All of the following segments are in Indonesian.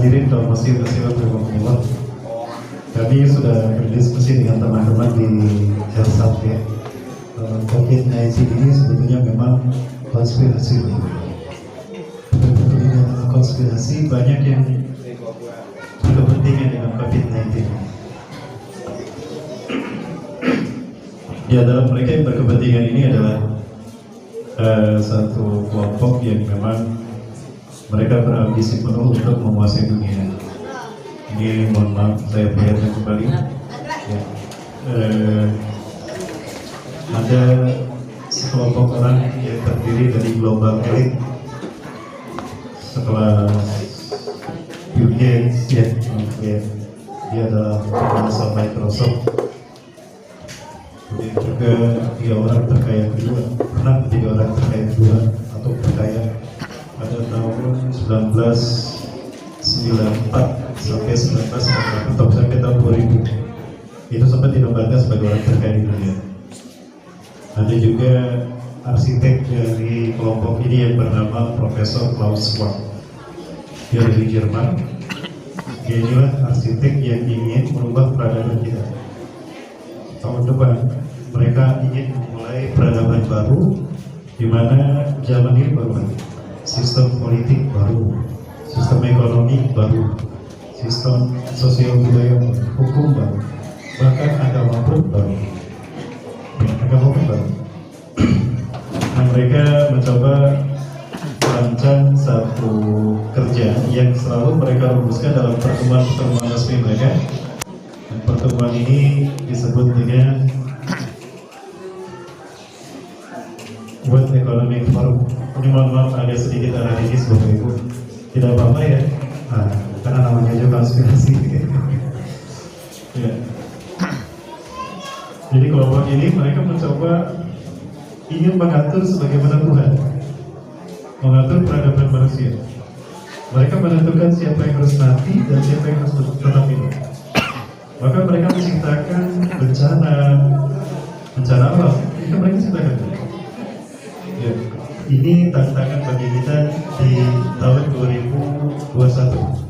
hadirin kaum muslim rahimakumullah. Kami sudah berdiskusi dengan teman-teman di Health ya. COVID-19 ini sebetulnya memang konspirasi. Konspirasi banyak yang berkepentingan dengan COVID-19. Di antara mereka yang berkepentingan ini adalah satu kelompok yang memang mereka berambisi penuh untuk menguasai dunia. Ini mohon maaf saya perlihatkan kembali. Ya. Ada sekelompok orang yang terdiri dari global elite setelah Bill Gates, ya, dia adalah penguasa Microsoft. Kemudian juga dia orang terkaya kedua, pernah menjadi orang terkaya kedua atau terkaya pada tahun 1994 sampai 1990 atau sampai tahun 2000. Itu sempat dinobatkan sebagai orang terkaya di dunia. Ada juga arsitek dari kelompok ini yang bernama Profesor Klaus Schwab. Dia dari Jerman. Dia inilah arsitek yang ingin merubah peradaban kita. Tahun depan mereka ingin memulai peradaban baru, di mana zaman ini baru, sistem politik baru, sistem ekonomi baru, sistem sosial budaya baru, hukum baru, bahkan agama pun baru. Agama pun baru. Nah, mereka mencoba merancang satu kerja yang selalu mereka rumuskan dalam pertemuan-pertemuan resmi mereka. Dan pertemuan ini disebut dengan World Economic Forum. Ini mohon maaf agak sedikit analisis Bapak Ibu. Tidak apa-apa ya, karena namanya aja konspirasi. Ya. Jadi kelompok ini mereka mencoba ingin mengatur sebagaimana Tuhan mengatur peradaban manusia. Mereka menentukan siapa yang harus mati dan siapa yang harus tetap hidup. Maka mereka menciptakan bencana alam. Itu mereka ciptakan. Ya. Ini tantangan bagi kita di tahun 2021.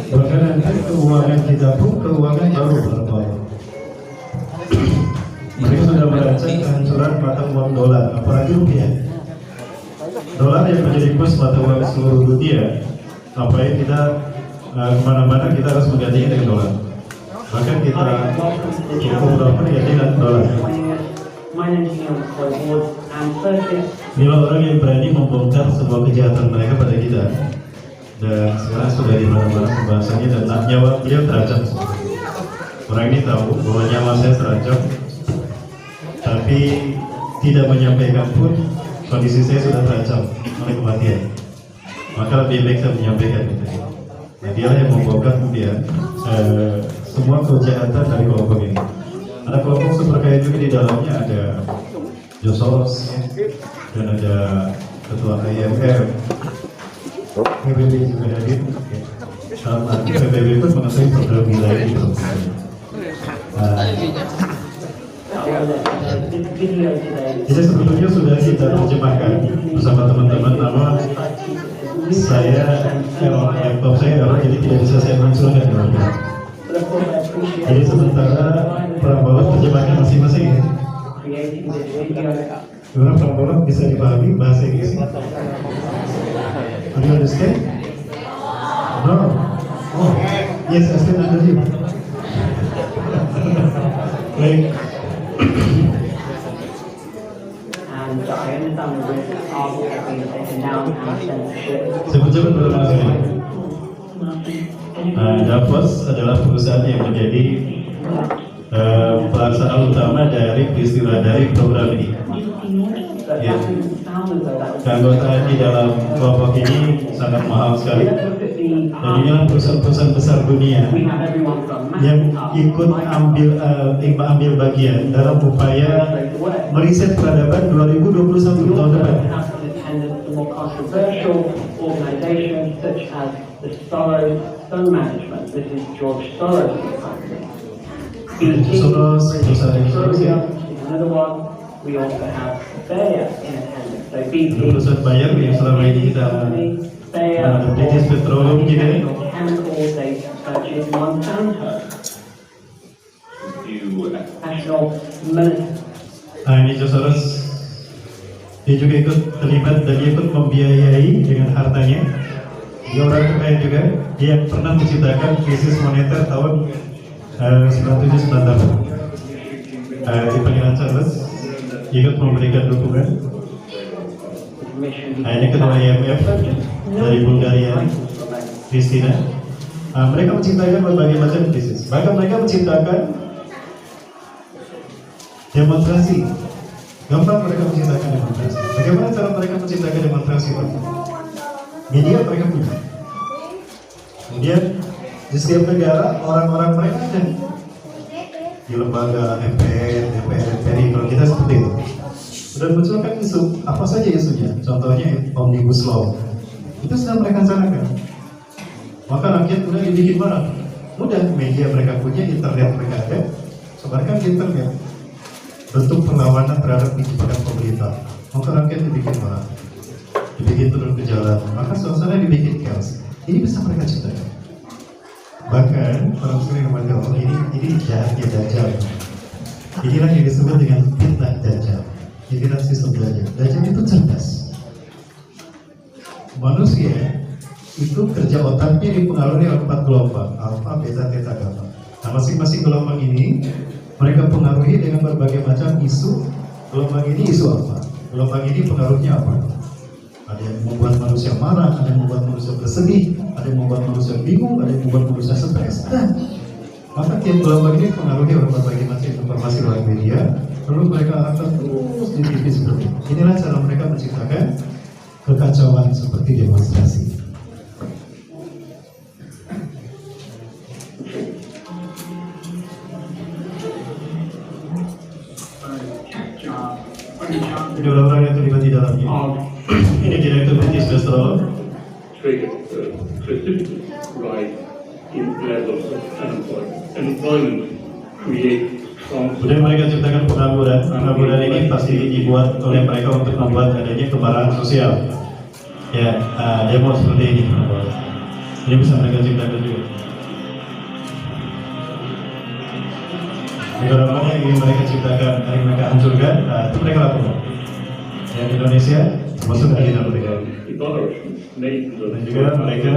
Bahkan nanti keuangan kita pun keuangan baru berubah. Mereka sudah merancang kehancuran mata uang dolar, apalagi rupiah. Dolar yang menjadi kurs mata uang seluruh dunia, apalagi kita kemana-mana kita harus menggantinya dengan dolar. Bahkan kita cukup berapa ganti dengan dolar. Inilah orang yang berani membongkar sebuah kejahatan mereka pada kita. Dan sekarang sudah di mana-mana pembahasannya dan nyawa beliau terancam. Orang ini tahu bahwa nyawa saya terancam, tapi tidak menyampaikan pun kondisi saya sudah terancam oleh kematian. Maka lebih baik saya menyampaikan itu. Nah, dia yang membongkar kemudian semua kejahatan dari kelompok ini. Ada kelompok super kaya juga di dalamnya, ada George Soros dan ada ketua IMF. PBB juga hadir. Sama PBB pun mengetahui program wilayah itu. Jadi sebetulnya sudah kita terjemahkan bersama teman-teman, nama saya laptop saya jadi tidak bisa saya munculkan. Jadi sementara Prambors terjemahkan masing-masing ya. Gimana Prambors bisa dipahami bahasa Inggris? Do you understand? No. Oh, yes, I still understand. Baik. Coba berulang sekali. Davos adalah perusahaan yang menjadi pelaksana utama dari peristiwa dari program ini. Ya. Keanggotaan di dalam kelompok ini sangat mahal sekali. Dan inilah perusahaan-perusahaan besar dunia yang ikut ambil bagian dalam upaya meriset peradaban 2021 tahun depan. Soros, perusahaan Indonesia. We also have Bayer in attendance. So BP, perusahaan Bayer yang selama ini kita British Petroleum juga. Chemicals, they purchase Monsanto. National Minister. Ini Soros, dia juga ikut terlibat dan dia ikut membiayai dengan hartanya. Dia orang kaya juga. Dia pernah menciptakan krisis moneter tahun 1998. Di panggilan Charles ikut memberikan dukungan. Ini ketua IMF dari Bulgaria, Kristina. Mereka menciptakan berbagai macam krisis. Bahkan mereka menciptakan demonstrasi. Gampang mereka menciptakan demonstrasi. Bagaimana cara mereka menciptakan demonstrasi? Media mereka punya. Kemudian di setiap negara orang-orang mereka ada di lembaga MPR, DPR, MPRI, kalau kita seperti itu. Sudah munculkan isu, apa saja isunya? Contohnya Omnibus Law. Itu sudah mereka rencanakan. Maka rakyat sudah dibikin marah. Mudah, media mereka punya, internet mereka ada, sebarkan di internet. Bentuk perlawanan terhadap kebijakan pemerintah. Maka rakyat dibikin marah, dibikin turun ke jalan. Maka suasana dibikin chaos. Ini bisa mereka ciptakan. Bahkan orang sering mengatakan ini jahatnya Dajjal. Inilah yang disebut dengan fitnah Dajjal. Inilah sistem Dajjal. Dajjal itu cerdas. Manusia itu kerja otaknya dipengaruhi oleh 4 gelombang, alfa, beta, theta, gamma. Nah, masing-masing gelombang ini mereka pengaruhi dengan berbagai macam isu. Gelombang ini isu apa? Gelombang ini pengaruhnya apa? Ada yang membuat manusia marah, ada yang membuat manusia bersedih, ada yang membuat manusia bingung, ada yang membuat manusia stres. Maka tiap gelombang ini pengaruhi oleh berbagai macam informasi lewat media, lalu mereka arahkan terus di TV seperti ini. Inilah cara mereka menciptakan kekacauan seperti demonstrasi. Ini orang-orang yang terlibat di dalamnya. Ini direktur British Petroleum. Rise in levels of unemployment create. Kemudian mereka ciptakan pengangguran. Pengangguran ini pasti dibuat oleh mereka untuk membuat adanya kemarahan sosial. Ya, demo seperti ini. Ini bisa mereka ciptakan juga. Negara-negara yang ingin mereka ciptakan, yang mereka hancurkan, itu mereka lakukan. Yang Indonesia termasuk dari mereka. Dan juga mereka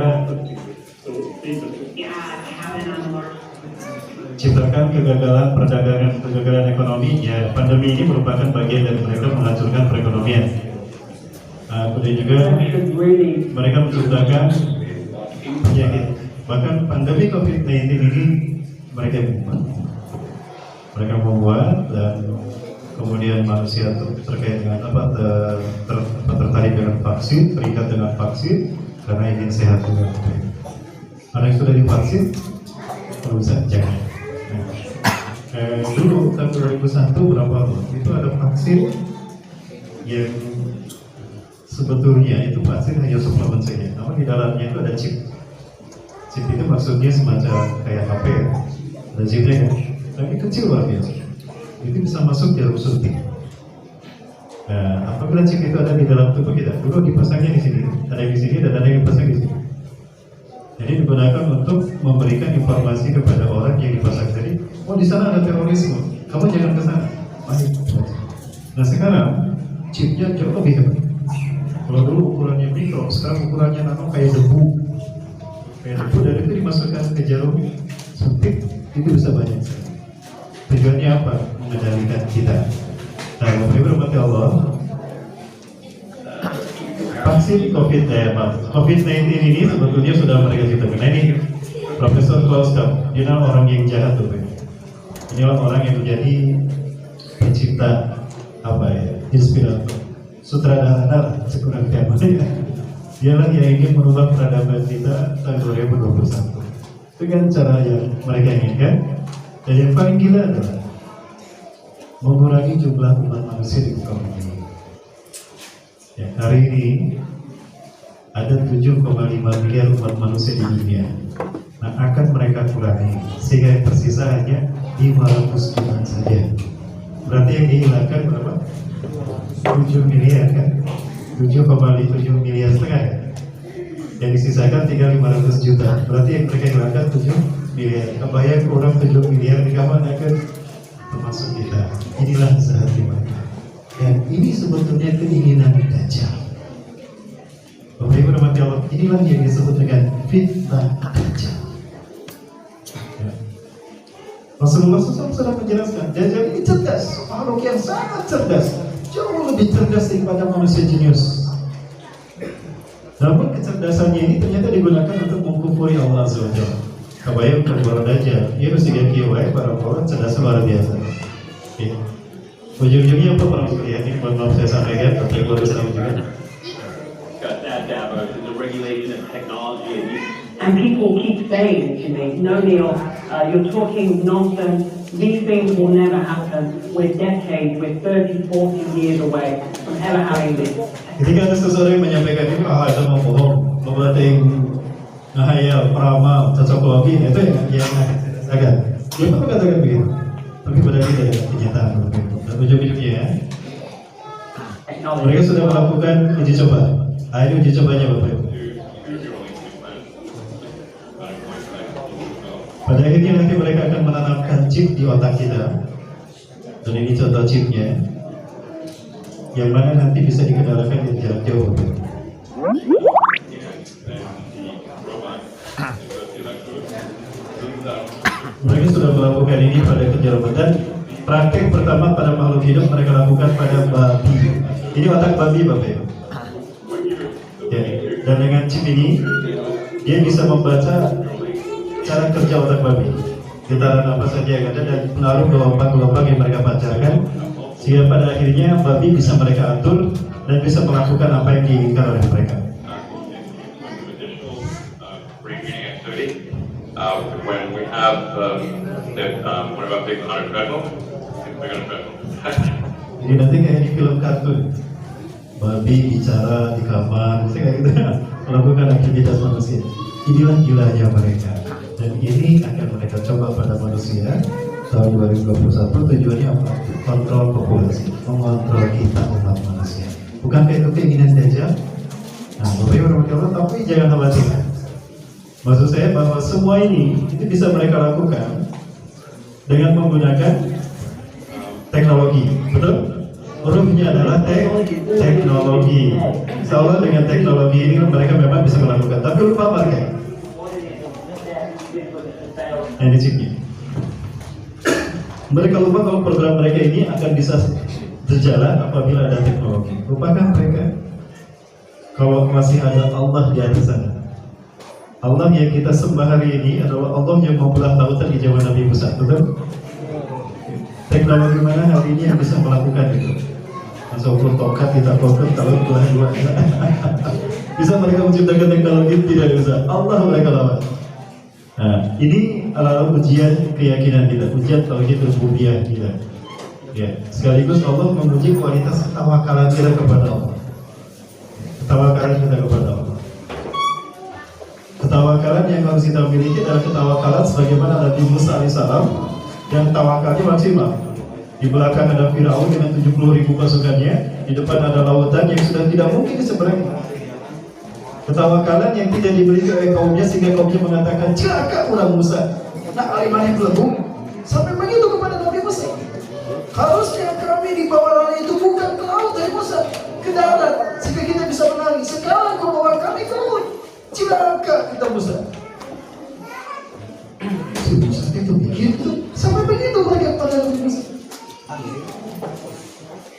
ciptakan kegagalan perdagangan, kegagalan ekonomi. Ya, pandemi ini merupakan bagian dari mereka menghancurkan perekonomian. Kemudian juga mereka menciptakan penyakit. Bahkan pandemi COVID-19 ini mereka membuat dan kemudian manusia terkait dengan tertarik dengan vaksin, terikat dengan vaksin karena ingin sehat juga. Ada yang sudah divaksin, kalau bisa jangan. Dulu tahun 2001 berapa itu ada vaksin yang sebetulnya itu vaksin hanya suplemen saja, namun di dalamnya itu ada chip. Chip itu maksudnya semacam kayak HP, ada chipnya kan, tapi kecil luar biasa. Itu bisa masuk jarum suntik. Nah, apabila chip itu ada di dalam tubuh kita, dulu dipasangnya di sini, ada yang di sini dan ada yang dipasang di sini. Jadi digunakan untuk memberikan informasi kepada orang yang dipasang tadi. Oh, di sana ada terorisme, kamu jangan ke sana. Nah, sekarang chipnya jauh lebih hebat. Kalau dulu ukurannya mikro, sekarang ukurannya nano kayak debu. Dan itu dimasukkan ke jarum suntik, itu bisa banyak. Tujuannya apa? Mengendalikan kita. Nah, Bapak Ibu rahmati Allah, vaksin COVID-19 ini sebetulnya sudah mereka ciptakan. Nah ini Profesor Klaus Schwab, dia orang yang jahat tuh. Ini orang yang menjadi pencipta inspirator, sutradara sekurang-kurangnya. Dialah yang ingin merubah peradaban kita tahun 2021 dengan cara yang mereka inginkan. Dan yang paling gila adalah mengurangi jumlah umat manusia di muka bumi. Ya, hari ini ada 7,5 miliar umat manusia di dunia. Nah, akan mereka kurangi sehingga yang tersisa hanya 500 juta saja. Berarti yang dihilangkan berapa? 7 miliar kan? 7,7 miliar setengah ya? Yang disisakan tinggal 500 juta. Berarti yang mereka hilangkan 7 miliar. Kebayang kurang 7 miliar di kapan akan termasuk kita. Inilah sehati mereka. Dan ini sebetulnya keinginan Dajjal. Bapak Ibu rahmati Allah, inilah yang disebut dengan fitnah Dajjal. Ya. Rasulullah SAW sudah menjelaskan, Dajjal ini cerdas, makhluk yang sangat cerdas, jauh lebih cerdas daripada manusia jenius. Namun kecerdasannya ini ternyata digunakan untuk mengkufuri Allah SWT. Kebayang keluar Dajjal, ia mesti kiai para orang cerdas luar biasa. Ya. Ujung-ujungnya apa para sekalian ini buat maaf saya sampaikan, tapi gue harus tahu juga. The regulation of technology. And people keep saying to me, no Neil, you're talking nonsense, these things will never happen, we're decades, we're 30, 40 years away from ever having this. Ketika ada seseorang yang menyampaikan ini, itu mau bohong, membating ngahayal, peramal, cocokologi, itu yang agak dia pun katakan begitu, tapi pada kita ada kenyataan begitu. Dan ujung-ujungnya mereka sudah melakukan uji coba. Ini uji cobanya Bapak Ibu. Pada akhirnya nanti mereka akan menanamkan chip di otak kita. Dan ini contoh chipnya, yang mana nanti bisa dikendalikan di jarak jauh. Mereka sudah melakukan ini pada kejar dan praktek pertama pada makhluk hidup mereka lakukan pada babi. Ini otak babi Bapak Ibu. Ya, dan dengan chip ini dia bisa membaca cara kerja otak babi, getaran apa saja yang ada dan pengaruh gelombang-gelombang yang mereka pancarkan, sehingga pada akhirnya babi bisa mereka atur dan bisa melakukan apa yang diinginkan oleh mereka. When we have one of our big hunter turtle, we're going to Jadi nanti kayak di film kartun, babi bicara di kamar, kayak gitu, melakukan aktivitas manusia. Inilah gilanya mereka. Dan ini akan mereka coba pada manusia tahun 2021. Tujuannya apa? Kontrol populasi, mengontrol kita umat manusia. Bukankah itu keinginan Dajjal? Nah, Bapak Ibu rahmatullah, tapi jangan khawatir. Maksud saya bahwa semua ini itu bisa mereka lakukan dengan menggunakan teknologi, betul? Hurufnya adalah teknologi. Insya Allah dengan teknologi ini mereka memang bisa melakukan. Tapi lupa pakai. Ini chipnya. Mereka lupa kalau program mereka ini akan bisa berjalan apabila ada teknologi. Lupakan mereka kalau masih ada Allah di atas sana. Allah yang kita sembah hari ini adalah Allah yang membelah lautan di zaman Nabi Musa, betul? Teknologi mana hari ini yang bisa melakukan itu? Masuk tongkat kita fokus kalau dua bisa mereka menciptakan teknologi tidak bisa. Allah mereka lawan. Nah, ini adalah ujian keyakinan kita, ujian tauhid rububiyah kita. Ya, sekaligus Allah menguji kualitas ketawakalan kita kepada Allah. Ketawakalan kita kepada Allah. Ketawakalan yang harus kita miliki adalah ketawakalan sebagaimana Nabi Musa alaihissalam yang tawakalnya maksimal. Di belakang ada Firaun dengan 70.000 pasukannya, di depan ada lautan yang sudah tidak mungkin diseberangi. Ketawakalan yang tidak dimiliki oleh kaumnya sehingga kaumnya mengatakan celaka ulang Musa. Nak alimani belum sampai begitu kepada Nabi Musa. Harusnya kami di bawah laut itu bukan ke laut dari Musa, ke darat sehingga kita bisa menang. Sekarang kau bawa kami ke laut. Celaka kita Musa. Si Musa itu begitu, sampai begitu mereka pada Nabi Musa.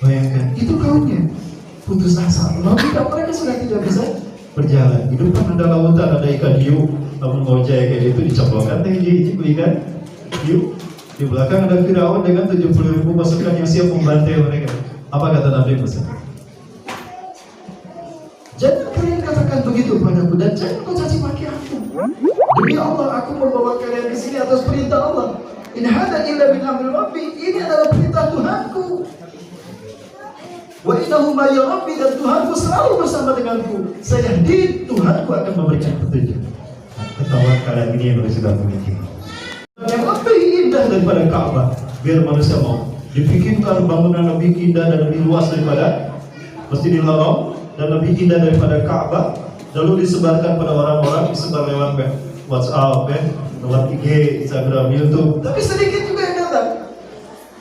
Bayangkan, itu kaumnya. putus asa. Lalu tidak, mereka sudah tidak bisa berjalan. Di depan ada lautan, ada ikan hiu. Namun ngojek kayak gitu dicoplokkan teh di ikan hiu. Di belakang ada Firaun dengan 70.000 pasukan yang siap membantai mereka. Apa kata Nabi Musa? Jangan kalian katakan begitu padaku dan jangan kau caci maki aku. Demi Allah, aku membawa kalian ke sini atas perintah Allah. In hada illa min amri Rabbi. Ini adalah perintah Tuhanku. Wa innahu ma ya Rabbi, dan Tuhanku selalu bersama denganku. Saya di Tuhanku akan memberikan petunjuk. Ketahuan kalian ini yang sudah memiliki. Yang lebih indah daripada Ka'bah, biar manusia mau dibikinkan bangunan lebih indah dan lebih luas daripada Masjidil Haram dan lebih indah daripada Ka'bah, lalu disebarkan pada orang-orang, disebar lewat WhatsApp, lewat IG, Instagram, YouTube. Tapi sedikit juga yang datang.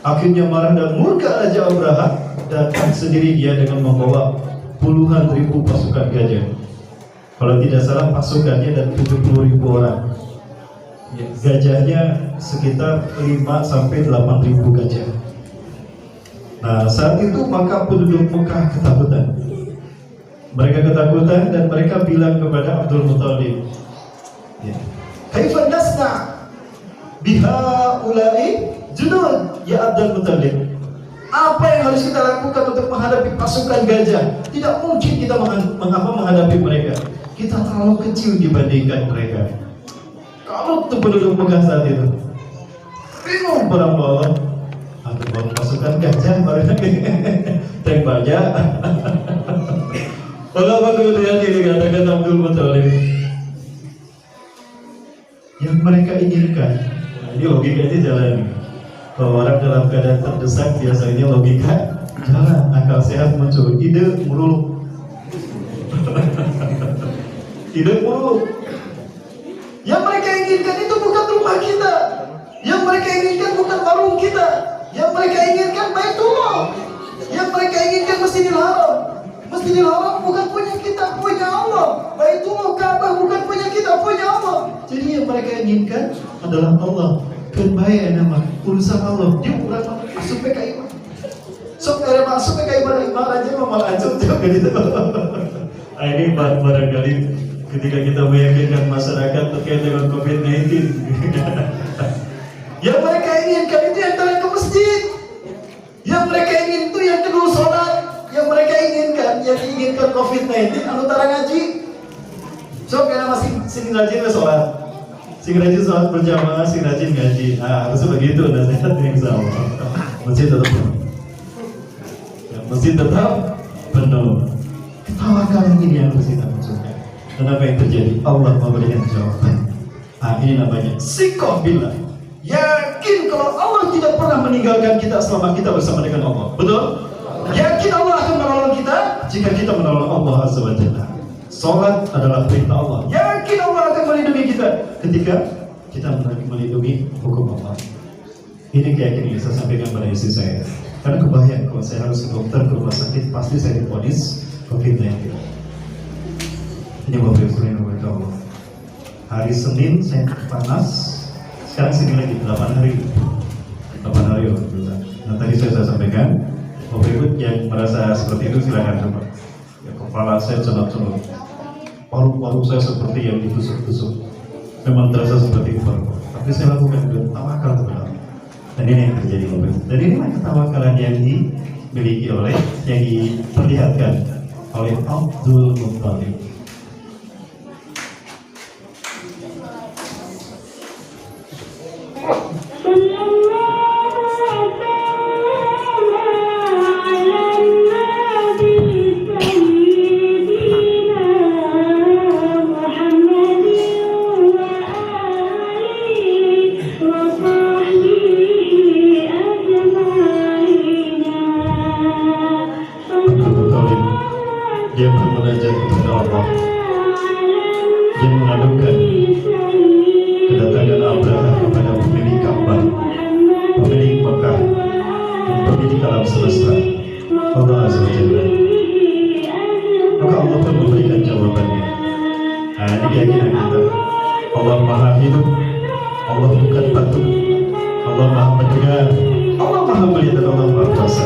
Akhirnya marah dan murka Raja Abraha, datang sendiri dia dengan membawa puluhan ribu pasukan gajah. Kalau tidak salah pasukannya dan 70.000 orang. Gajahnya sekitar 5 sampai 8.000 gajah. Nah, saat itu maka penduduk Mekah ketakutan. Mereka ketakutan dan mereka bilang kepada Abdul Muthalib, "Kaifa nasna biha ulai junud ya Abdul Muthalib?" Apa yang harus kita lakukan untuk menghadapi pasukan gajah? Tidak mungkin kita menghadapi mereka. Kita terlalu kecil dibandingkan mereka. Kalau itu penduduk Mekah saat itu bingung para bawa atau bawa pasukan gajah mereka tank baja. Apa kemudian dikatakan Abdul Muthalib? Yang mereka inginkan, nah ini logikanya jalan. Kalau orang dalam keadaan terdesak biasanya logika jalan, akal sehat muncul, ide muruk. Ide muruk. Yang mereka inginkan itu bukan rumah kita. Yang mereka inginkan bukan warung kita. Yang mereka inginkan Baitullah. Yang mereka inginkan Masjidil Haram. Masjidil Haram bukan punya kita, punya Allah. Baitullah Ka'bah bukan punya kita, punya Allah. Jadi yang mereka inginkan adalah Allah. Kan baik nama urusan Allah. Dia bukan masuk PKI. Sok ada masuk PKI aja mau lanjut juga gitu. Ini barangkali ketika kita meyakinkan masyarakat terkait dengan COVID-19. Yang mereka inginkan itu yang datang ke masjid. Yang mereka ingin itu yang kedua sholat. Yang mereka inginkan, yang diinginkan COVID-19 antara ngaji. So karena masih sing rajin sholat, sing rajin sholat berjamaah, sing rajin ngaji. Nah harusnya begitu nasihatnya insya Allah. Masjid tetap penuh. Masjid tetap penuh. Ketawakan ini yang harus kita munculkan. Dan apa yang terjadi? Allah memberikan jawaban. Ini namanya sikoh billah. Yakin kalau Allah tidak pernah meninggalkan kita selama kita bersama dengan Allah. Betul? Yakin Allah akan menolong kita jika kita menolong Allah Azza wa Jalla. Salat adalah perintah Allah. Yakin Allah akan melindungi kita ketika kita melindungi hukum Allah. Ini keyakinan yang saya sampaikan pada istri saya. Karena kebayang kalau saya harus ke dokter, ke rumah sakit, pasti saya divonis COVID-19. Ini Bapak Ibu yang berkata Allah. Hari Senin saya panas, sekarang sini lagi 8 hari. 8 hari Alhamdulillah. Nah tadi saya sampaikan, Bapak Ibu yang merasa seperti itu silakan coba. Ya, kepala saya cenut-cenut, paru-paru saya seperti yang ditusuk-tusuk. Memang terasa seperti paru. Tapi saya lakukan dengan tawakal kepada Allah. Dan ini yang terjadi Bapak Ibu. Dan inilah ketawakalan yang dimiliki oleh, yang diperlihatkan oleh Abdul Muthalib. Dia bermunajat kepada Allah. Dia mengadukan kedatangan Abraha kepada pemilik Ka'bah, pemilik Mekah, pemilik alam semesta, Allah Azza wa Jalla. Maka Allah pun memberikan jawabannya. Nah, ini keyakinan kita. Allah Maha Hidup, Allah bukan patung, Allah Maha Mendengar, Allah Maha Melihat, dan Allah Maha Kuasa.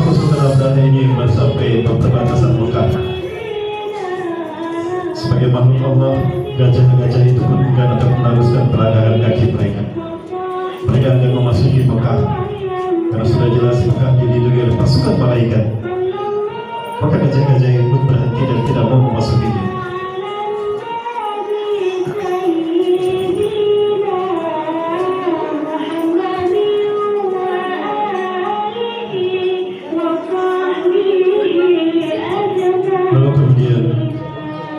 pasukan Abdallah ini sampai perbatasan Mekah. Sebagai makhluk Allah, gajah-gajah itu pun bukan untuk meneruskan pelanggaran kaki mereka. Mereka akan memasuki Mekah, karena sudah jelas Mekah dilindungi oleh pasukan malaikat. Maka gajah-gajah itu berhenti dan tidak mau memasukinya. Lalu kemudian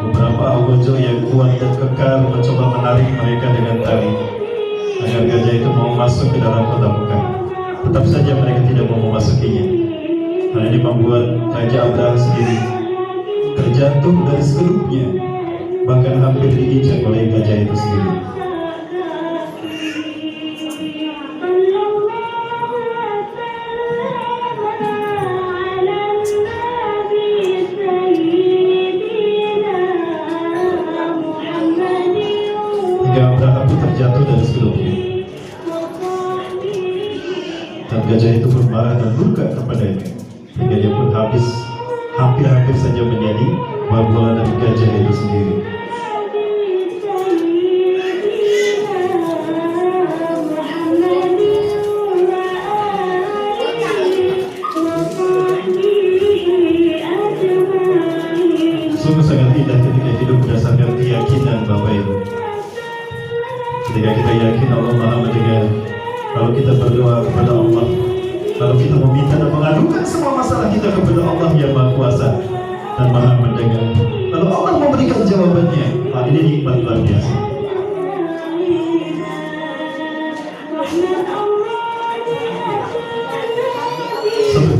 beberapa algojo yang kuat dan kekal mencoba menarik mereka dengan tali agar gajah itu mau masuk ke dalam kota Mekah. Tetap saja mereka tidak mau memasukinya. Hal ini membuat Raja Abdallah sendiri terjatuh dari sekelupnya, bahkan hampir diinjak oleh gajah itu sendiri. Hingga Abdallah pun terjatuh dari sekelupnya. Dan gajah itu pun marah dan murka kepadanya, hingga dia pun hampir saja menjadi babuan dari gajah itu sendiri. Sungguh sangat indah ketika hidup berdasarkan keyakinan Bapak Ibu. Ketika kita yakin Allah Maha mendengar, kalau kita berdoa kepada Allah, kalau kita meminta dan mengadukan semua masalah kita kepada Allah yang Maha Kuasa dan Maha Mendengar, lalu Allah memberikan jawabannya. Hal ini nikmat luar biasa.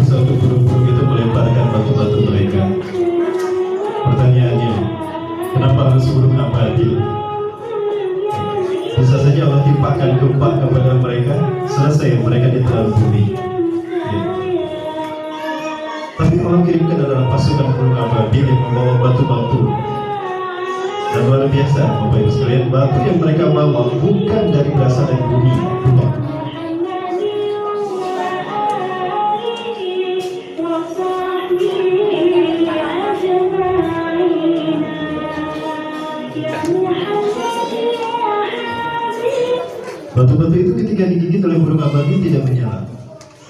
Satu burung-burung itu melemparkan batu-batu mereka. Pertanyaannya, kenapa harus burung ababil? Bisa saja Allah timpakan gempa kepada mereka, selesai mereka ditelan bumi. Tapi Allah kirimkan adalah pasukan burung ababil yang membawa batu-batu. Dan luar biasa, Bapak Ibu sekalian, batu yang mereka bawa bukan berasal dari bumi, bukan. Batu-batu itu ketika digigit oleh burung ababil tidak menyala.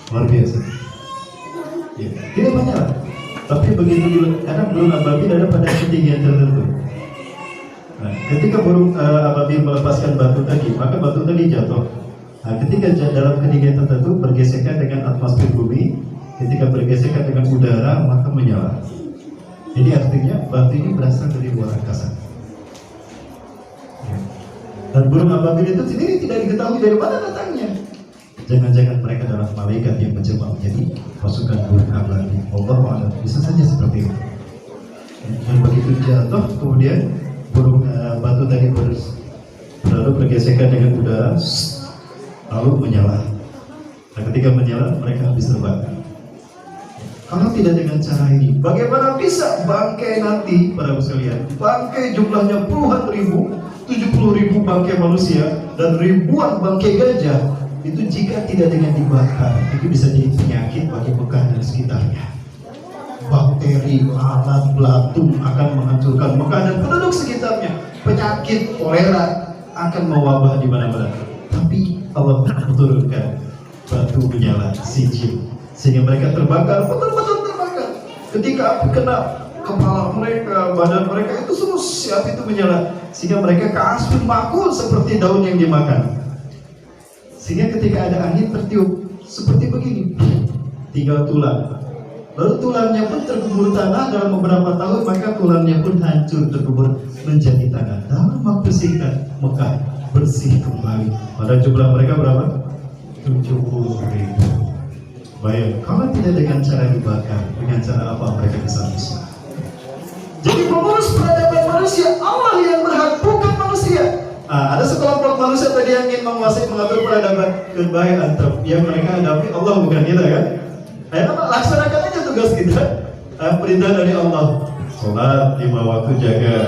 Luar biasa. Ya, tidak menyala. Tapi begitu kadang burung ababil ada pada ketinggian tertentu. Nah, ketika burung ababil melepaskan batu tadi, maka batu tadi jatuh. Nah, ketika dalam ketinggian tertentu bergesekan dengan atmosfer bumi, ketika bergesekan dengan udara, maka menyala. Jadi artinya batu ini berasal dari luar angkasa. Dan burung ababil itu sendiri tidak diketahui dari mana datangnya. Jangan-jangan mereka adalah malaikat yang mencoba menjadi pasukan burung ababil. Allah bisa saja seperti itu. Dan begitu jatuh, kemudian burung batu tadi lalu bergesekan dengan udara, lalu menyala. Nah, ketika menyala, mereka habis terbakar. Kalau tidak dengan cara ini, bagaimana bisa bangkai nanti, para sekalian? Bangkai jumlahnya puluhan ribu, 70.000 bangkai manusia dan ribuan bangkai gajah itu jika tidak dengan dibakar, itu bisa jadi penyakit bagi Mekah dan sekitarnya. Bakteri, lalat, belatung akan menghancurkan Mekah dan penduduk sekitarnya. Penyakit kolera akan mewabah di mana-mana. Tapi Allah menurunkan batu menyala, sijil, sehingga mereka terbakar, betul-betul terbakar. Ketika api kena kepala mereka, badan mereka, itu semua si api itu menyala, sehingga mereka kasut makul seperti daun yang dimakan. Sehingga ketika ada angin tertiup seperti begini, tinggal tulang. Lalu tulangnya pun terkubur tanah dalam beberapa tahun, maka tulangnya pun hancur terkubur menjadi tanah. Dalam waktu singkat Mekah bersih kembali. Pada jumlah mereka berapa? 70.000. Bayang, kalau tidak dengan cara dibakar, dengan cara apa mereka bisa musnah? Jadi pengurus peradaban manusia, Allah yang berhak, bukan manusia. Ada sekelompok manusia tadi yang ingin menguasai, mengatur peradaban. Goodbye antara yang mereka hadapi Allah, bukan kita kan? Ayo laksanakan aja tugas kita. Perintah dari Allah, sholat 5 waktu jaga,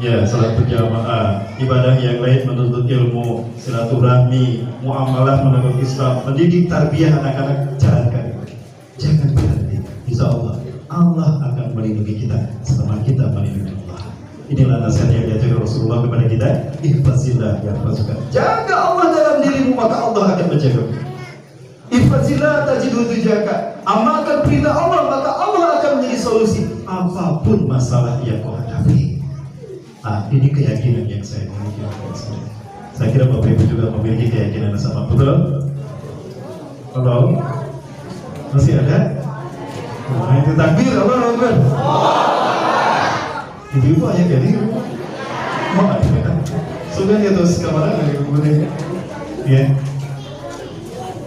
ya salat berjamaah, ibadah yang lain menuntut ilmu, silaturahmi, muamalah menurut Islam, mendidik tarbiyah anak-anak, jalankan. Jangan kita selama kita melindungi Allah. Inilah nasihat yang diajarkan Rasulullah kepada kita. Ihfazillah yahfazuka. Jaga Allah dalam dirimu, maka Allah akan menjagamu. Ihfazillah tajidhu tujaka. Amalkan perintah Allah, maka Allah akan menjadi solusi apapun masalah yang kau hadapi. Ini keyakinan yang saya miliki. Saya kira Bapak Ibu juga memiliki keyakinan yang sama, betul? Halo? Masih ada? Itu takbir, Allah Akbar. Ibu-ibu aja jadi mau ada? Sudah di atas kamar dari kemudian, ya.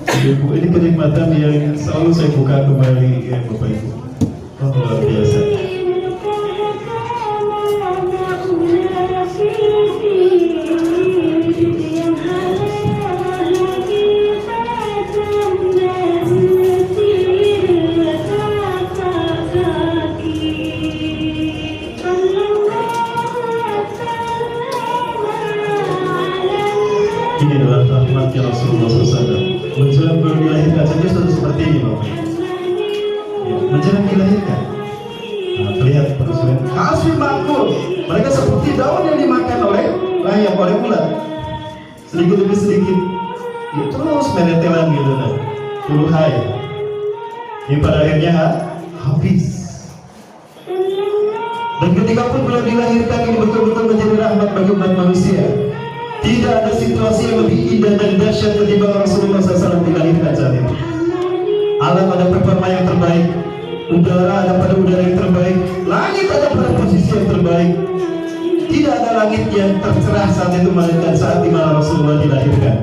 Ibu, ini kenikmatan yang selalu saya buka kembali, ya Bapak Ibu. Oh, luar biasa. Ini adalah rahmatnya Rasulullah SAW. Menjelang belum dilahirkan saja sudah seperti ini, Bapak Ibu. Ya, menjelang dilahirkan. Lihat perusahaan kasih makmur. Mereka seperti daun yang dimakan oleh layang, oleh ular. Sedikit demi sedikit, ya, terus menetelan gitu, nah. Hai. Ini pada akhirnya habis. Dan ketika pun belum dilahirkan, ini betul-betul menjadi rahmat bagi umat manusia. Tidak ada situasi yang lebih indah dan dahsyat ketimbang Rasulullah SAW dilahirkan saat itu. Alam ada performa yang terbaik, udara ada pada udara yang terbaik, langit ada pada posisi yang terbaik. Tidak ada langit yang tercerah saat itu melainkan saat di mana Rasulullah dilahirkan.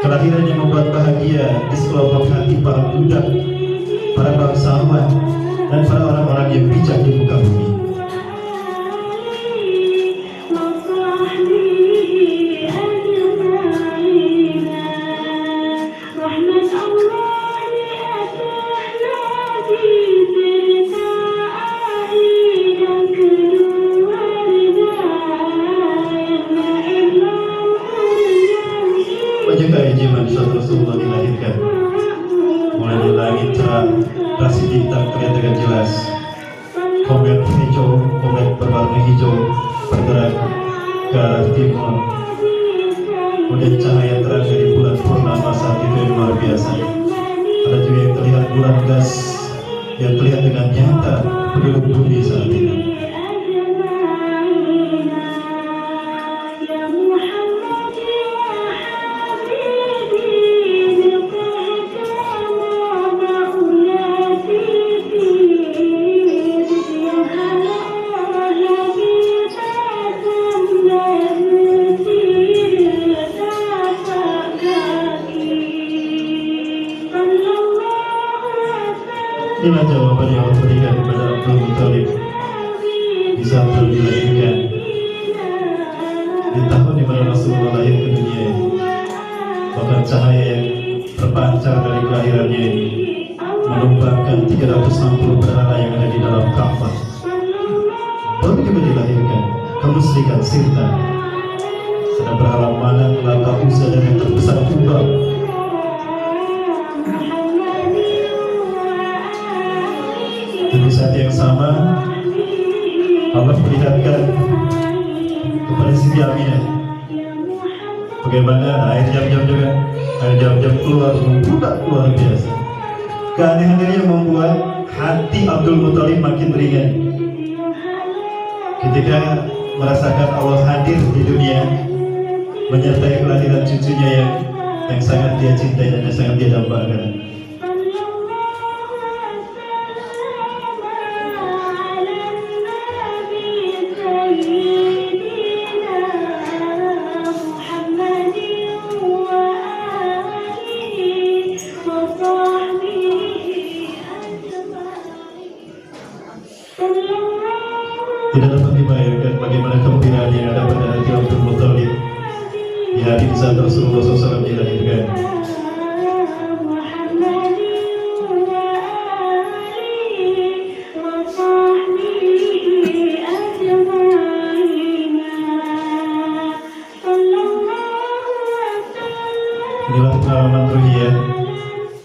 Kelahiran yang membuat bahagia di sekelompok hati para budak, para bangsawan, dan para orang-orang yang bijak di muka bumi. Banyak keajaiban saat Rasulullah dilahirkan. Mulai dari langit cerah, rasi bintang terlihat dengan jelas. Komet hijau, komet berwarna hijau bergerak ke arah timur. Kemudian cahaya terang dari bulan purnama saat itu yang luar biasa. Ada juga yang terlihat bulan gas yang terlihat dengan nyata penduduk bumi saat ini. Inilah jawaban yang Allah berikan kepada Abdul Muttalib di saat beliau dilahirkan di tahun di mana Rasulullah lahir ke dunia ini. Bahkan cahaya yang terpancar dari kelahirannya ini menumpahkan 360 berhala yang ada di dalam Ka'bah. Baru juga dilahirkan kemusyrikan Sirta, ada berhala Manat, Lata, Uzza, dan yang terbesar Kubra. Di saat yang sama Allah perlihatkan kepada Siti Aminah bagaimana air jam-jam juga, air jam-jam keluar membludak luar biasa. Keanehan ini yang membuat hati Abdul Muttalib makin ringan ketika merasakan Allah hadir di dunia menyertai kelahiran cucunya yang sangat dia cintai dan yang sangat dia dambakan. Tidak dapat dibayangkan bagaimana kegembiraan yang ada pada hati Abdul Muttalib di hari di saat Rasulullah SAW dilahirkan. Inilah pengalaman ruhiyah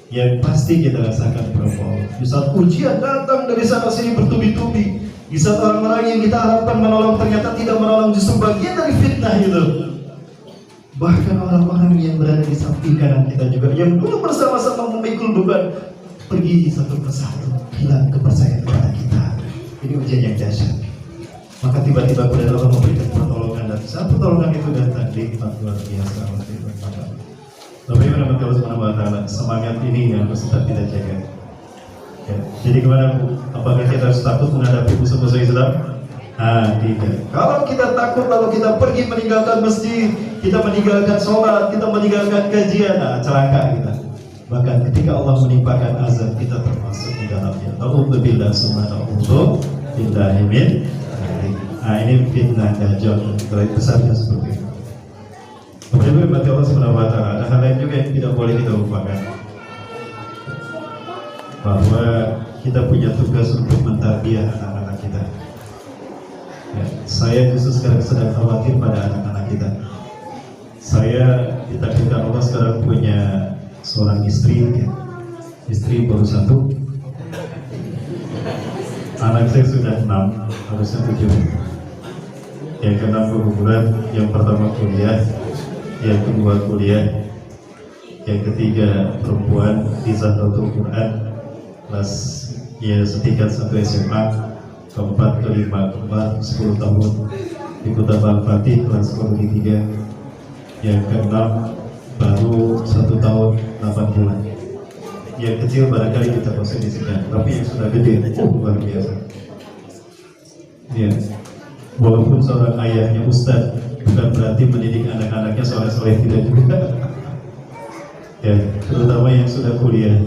yang pasti kita rasakan berapa. Di saat ujian datang dari sana sini bertubi-tubi, di saat orang-orang yang kita harapkan menolong ternyata tidak menolong, justru bagian dari fitnah itu. Bahkan orang-orang yang berada di samping kanan kita juga, yang dulu bersama-sama memikul beban, pergi satu persatu, hilang kepercayaan kepada kita. Ini ujian yang dahsyat. Maka tiba-tiba kemudian Allah memberikan pertolongan, dan saat pertolongan itu datang, nikmat luar biasa. Bapak Ibu dan Allah Subhanahu wa Ta'ala, semangat ini yang harus tetap kita jaga. Ya. Jadi gimana Bu? Apakah kita harus takut menghadapi musuh-musuh Islam? Tidak. Kalau kita takut lalu kita pergi meninggalkan masjid, kita meninggalkan sholat, kita meninggalkan kajian, celaka kita. Bahkan ketika Allah menimpakan azab, kita termasuk di dalamnya. Alhamdulillah, subhanallah, min. Ini fitnah dajjal, baik besarnya seperti itu. Kemudian berarti Allah Subhanahu wa Ta'ala, ada hal lain juga yang tidak boleh kita lupakan, bahwa kita punya tugas untuk mentarbiyah anak-anak kita. Ya, saya justru sekarang sedang khawatir pada anak-anak kita. Saya ditakdirkan Allah sekarang punya seorang istri, ya. Istri baru 1. Anak saya sudah 6, harusnya 7. Yang ke-6 berhubungan, yang pertama kuliah, yang kedua kuliah, yang ketiga perempuan di Zahlatul Quran kelas ya setingkat 1 SMA, keempat kelima kembar 10 tahun di Kota Al-Fatih kelas sekolah 3, yang keenam baru 1 tahun 8 bulan. Yang kecil barangkali kita posisikan, tapi yang sudah gede luar biasa. Ya, walaupun seorang ayahnya ustadz, bukan berarti mendidik anak-anaknya soleh-soleh, tidak juga. Ya, terutama yang sudah kuliah.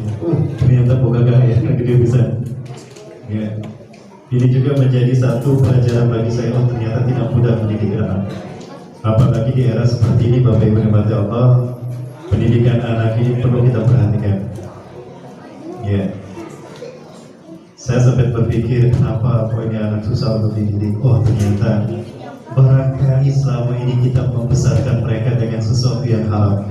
Ternyata bukan ayah yang gede bisa. Ya, ini juga menjadi satu pelajaran bagi saya. Oh, ternyata tidak mudah mendidik anak. Apalagi di era seperti ini, Bapak Ibu yang dirahmati Allah, pendidikan anak ini perlu kita perhatikan. Ya, saya sempat berpikir kenapa kok ini anak susah untuk dididik. Oh, ternyata barangkali selama ini kita membesarkan mereka dengan sesuatu yang haram.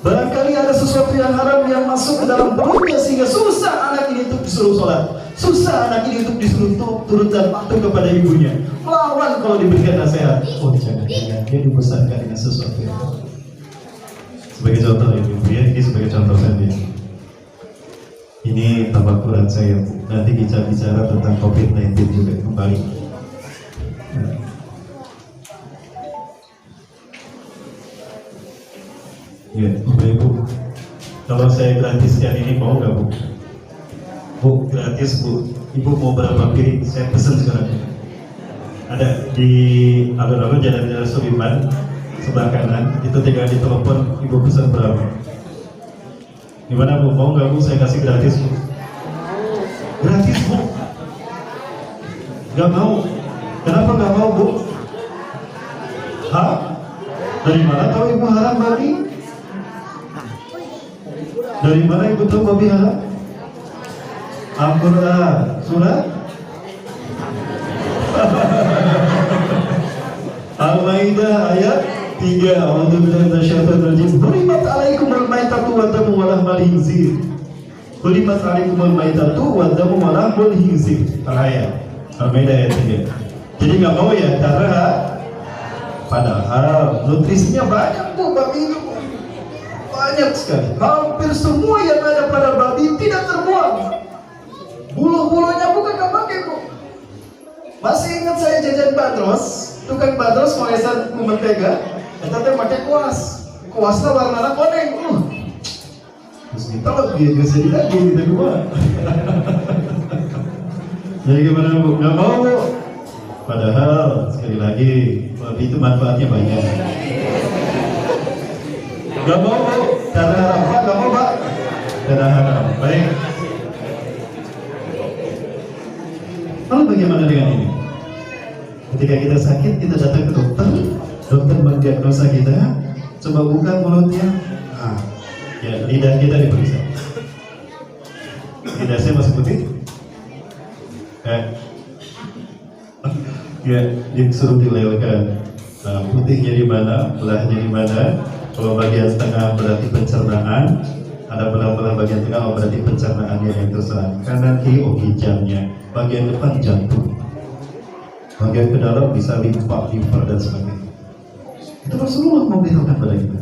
Barangkali ada sesuatu yang haram yang masuk ke dalam perutnya sehingga susah anak ini untuk disuruh sholat, susah anak ini untuk disuruh turut dan patuh kepada ibunya, melawan kalau diberikan nasihat. Oh, jangan-jangan dia dibesarkan dengan sesuatu yang haram. Sebagai contoh ya, ini sebagai contoh saja. Ini tabakuran saya, nanti kita bicara tentang COVID-19 juga kembali. Ya, Bapak Ibu, kalau saya gratiskan ini mau nggak Bu? Bu, gratis Bu. Ibu mau berapa piring? Saya pesen sekarang. Ada di alun-alun Jalan Sudirman sebelah kanan. Itu tinggal ditelepon. Ibu pesan berapa? Gimana Bu? Mau nggak Bu? Saya kasih gratis Bu. Gratis Bu? Nggak mau. Kenapa nggak mau Bu? Hah? Dari mana tahu Ibu haram babi? Dari mana Ibu tahu babi haram? Al-Quran surat Al-Maidah ayat 3. A'udzubillahi minasyaitonir rajim. Hurimat 'alaikumul maitatu wad damu wa lahmul khinzir. Hurimat 'alaikumul maitatu wad damu wa lahmul khinzir. Ayat Al-Maidah ayat 3. Jadi nggak mau ya karena padahal nutrisinya banyak Bu babi itu. Banyak sekali. Hampir semua yang ada pada babi tidak terbuang. Bulu-bulunya bukan pakai Bu. Masih ingat saya jajan bandros, tukang bandros molesan ku mentega, eta pakai kuas. Kuasnya warna kuning. Terus kita dia juga sedih lagi kita gua. Jadi gimana Bu? Nggak mau Bu. Padahal sekali lagi babi itu manfaatnya banyak. Nggak mau Bu. Karena haram Pak, nggak mau Pak. Karena haram. Baik. Lalu bagaimana dengan ini? Ketika kita sakit, kita datang ke dokter, dokter mendiagnosa kita, coba buka mulutnya, ya lidah kita diperiksa. Lidah saya masih putih, ya disuruh dilelehkan. Putihnya di mana, belahnya di mana? Kalau bagian tengah berarti pencernaan, Ada belah-belah bagian tengah, oh berarti pencernaannya yang terserang. Kanan kiri, oh ginjalnya. Bagian depan jantung. Bagian ke dalam bisa limpa, liver dan sebagainya. Itu Rasulullah memberitahukan pada kita.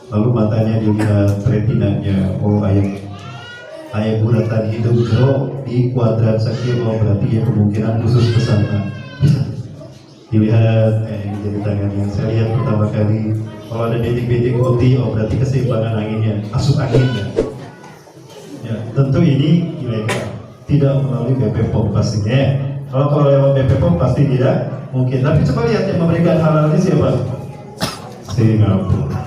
Lalu matanya dilihat, retinanya, oh ayat bulatan hidup jeruk di kuadran sekian, oh berarti ya kemungkinan khusus ke sana. Bisa dilihat, ini jadi tangan yang saya lihat pertama kali. Kalau ada detik-detik putih, oh berarti keseimbangan anginnya, asup anginnya. Ya, tentu ini ilegal, tidak melalui BP POM pastinya. Kalau lewat BP POM pasti tidak mungkin. Tapi coba lihat yang memberikan halal ini siapa? Singapura.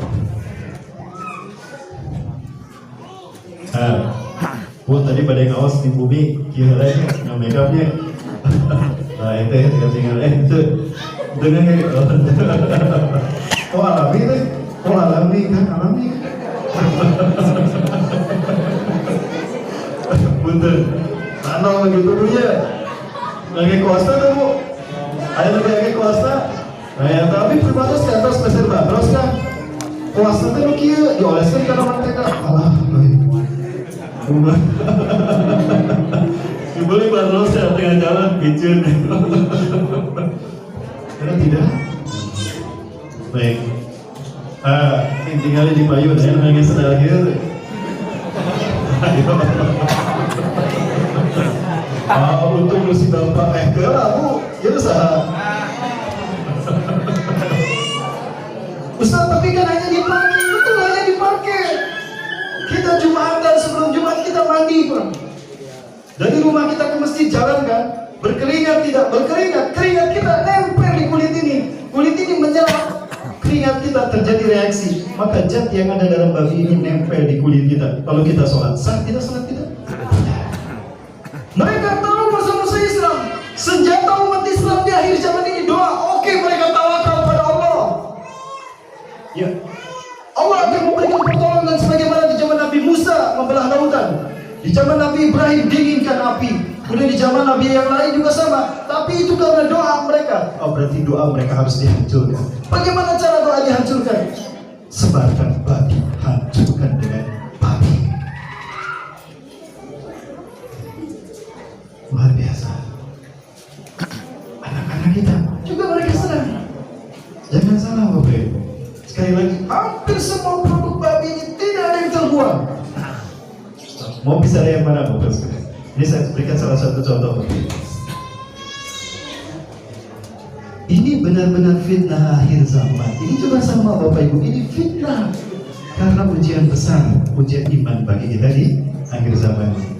Tadi pada yang awas di bumi kira nggak make upnya. Nah itu ya tinggal itu dengan oh alami deh, oh alami kan alami. Bener, tanah begitu punya. Lagi kuasa tuh bu, ada lagi kuasa. Nah ya tapi terbatas di atas mesin terus kan. Kuasa tuh kia dioleskan karena mereka alah. Dibeli baru saya tengah jalan bikin. Karena tidak. Baik. Tinggal di payung saya nangis terakhir. Untuk mesti bapak ke aku, ya usaha. Ustaz tapi kan hanya dipakai, betul hanya dipakai. Kita Jumatan sebelum Jumat kita mandi bro. Dari rumah kita ke masjid jalan kan, berkeringat tidak berkeringat, keringat kita nempel di kulit ini menyerap, keringat kita terjadi reaksi, maka zat yang ada dalam babi ini nempel di kulit kita. Kalau kita sholat sah tidak sholat tidak? Mereka tahu masa-masa Islam, senjata umat Islam di akhir zaman ini doa. Oke, mereka tawakal pada Allah. Ya. Allah akan memberikan pertolongan sebagaimana di zaman Nabi Musa membelah lautan, di zaman Nabi Ibrahim dinginkan api, kemudian di zaman Nabi yang lain juga sama. Tapi itu karena doa mereka. Oh berarti doa mereka harus dihancurkan. Bagaimana cara doa dihancurkan? Sebarkan babi, hancurkan dengan babi. Luar biasa. Anak-anak kita juga mereka senang. Jangan salah Bapak Ibu. Sekali lagi, hampir semua produk babi ini tidak ada yang terbuang. Mau bisa ada yang mana Bapak Ibu? Ini saya berikan salah satu contoh. Ini benar-benar fitnah akhir zaman. Ini juga sama Bapak Ibu, ini fitnah. Karena ujian besar, ujian iman bagi kita di akhir zaman ini.